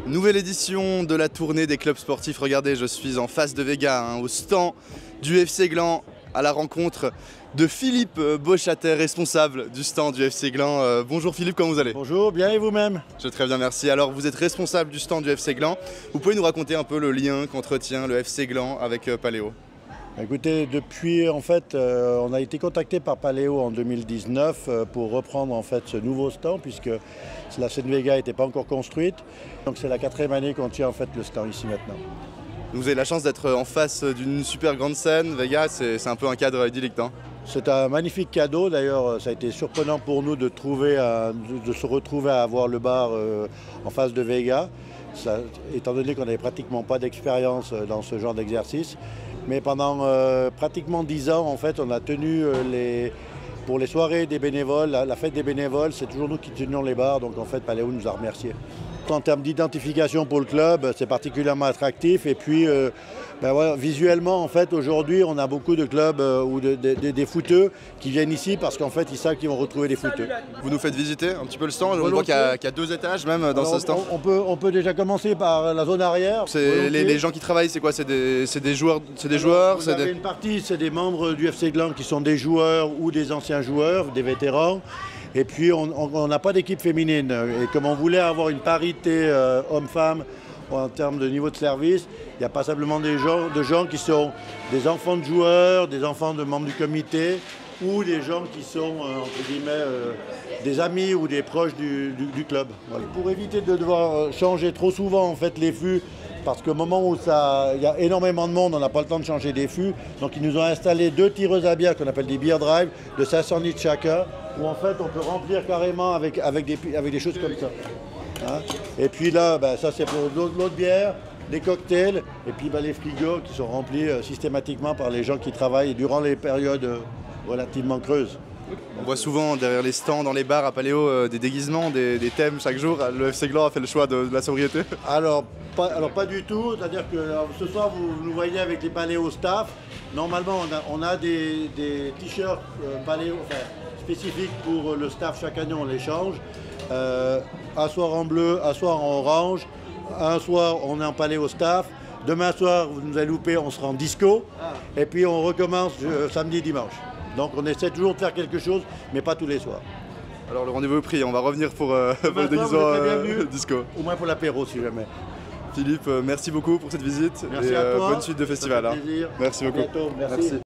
Nouvelle édition de la tournée des clubs sportifs. Regardez, je suis en face de Vega, au stand du FC Gland, à la rencontre de Philippe Beauchater, responsable du stand du FC Gland. Bonjour Philippe, comment vous allez? Bonjour, bien et vous-même? Je vais très bien, merci. Alors vous êtes responsable du stand du FC Gland. Vous pouvez nous raconter un peu le lien qu'entretient le FC Gland avec Paléo? Écoutez, depuis en fait, on a été contacté par Paléo en 2019 pour reprendre en fait ce nouveau stand puisque la scène Vega n'était pas encore construite. Donc c'est la 4e année qu'on tient en fait le stand ici maintenant. Vous avez la chance d'être en face d'une super grande scène. Vega, c'est un peu un cadre idyllique, non? C'est un magnifique cadeau. D'ailleurs, ça a été surprenant pour nous de se retrouver à avoir le bar en face de Vega, étant donné qu'on n'avait pratiquement pas d'expérience dans ce genre d'exercice. Mais pendant pratiquement 10 ans, en fait, on a tenu pour les soirées des bénévoles, la fête des bénévoles, c'est toujours nous qui tenions les bars. Donc en fait, Paléo nous a remerciés. En termes d'identification pour le club, c'est particulièrement attractif. Et puis, voilà, visuellement, en fait, aujourd'hui, on a beaucoup de clubs ou des footeux qui viennent ici parce qu'en fait, ils savent qu'ils vont retrouver des footeux. Vous nous faites visiter un petit peu le stand. On voit qu'il y a 2 étages même dans ce stand. On peut déjà commencer par la zone arrière. Les gens qui travaillent, c'est quoi? C'est des joueurs? Vous avez une partie, c'est des membres du FC Gland qui sont des joueurs ou des anciens joueurs, des vétérans. Et puis on n'a pas d'équipe féminine. Et comme on voulait avoir une parité homme-femme en termes de niveau de service, il n'y a pas simplement de gens qui sont des enfants de joueurs, des enfants de membres du comité, ou des gens qui sont, entre guillemets, des amis ou des proches du club. Voilà. Pour éviter de devoir changer trop souvent en fait, les fûts, parce qu'au moment où il y a énormément de monde, on n'a pas le temps de changer des fûts. Donc ils nous ont installé 2 tireuses à bière qu'on appelle des beer drive de 500 litres chacun, où en fait on peut remplir carrément avec des choses comme ça. Hein, et puis là, ça c'est pour l'autre bière, des cocktails, et puis les frigos qui sont remplis systématiquement par les gens qui travaillent durant les périodes relativement creuses. On voit souvent derrière les stands, dans les bars à Paléo, des déguisements, des thèmes chaque jour. Le FC Gland a fait le choix de la sobriété? Alors pas du tout, c'est-à-dire que ce soir vous nous voyez avec les Paléo staff. Normalement on a des t-shirts Paléo spécifiques pour le staff, chaque année on les change. Un soir en bleu, un soir en orange, un soir on est en Paléo staff. Demain soir, vous nous avez loupé, on sera en disco. Et puis on recommence samedi et dimanche. Donc on essaie toujours de faire quelque chose, mais pas tous les soirs. Alors le rendez-vous est pris, on va revenir pour le déguisement disco. Au moins pour l'apéro si jamais. Philippe, merci beaucoup pour cette visite. Merci à toi. Bonne suite de festival. Ça fait plaisir. Merci beaucoup. À bientôt. Merci.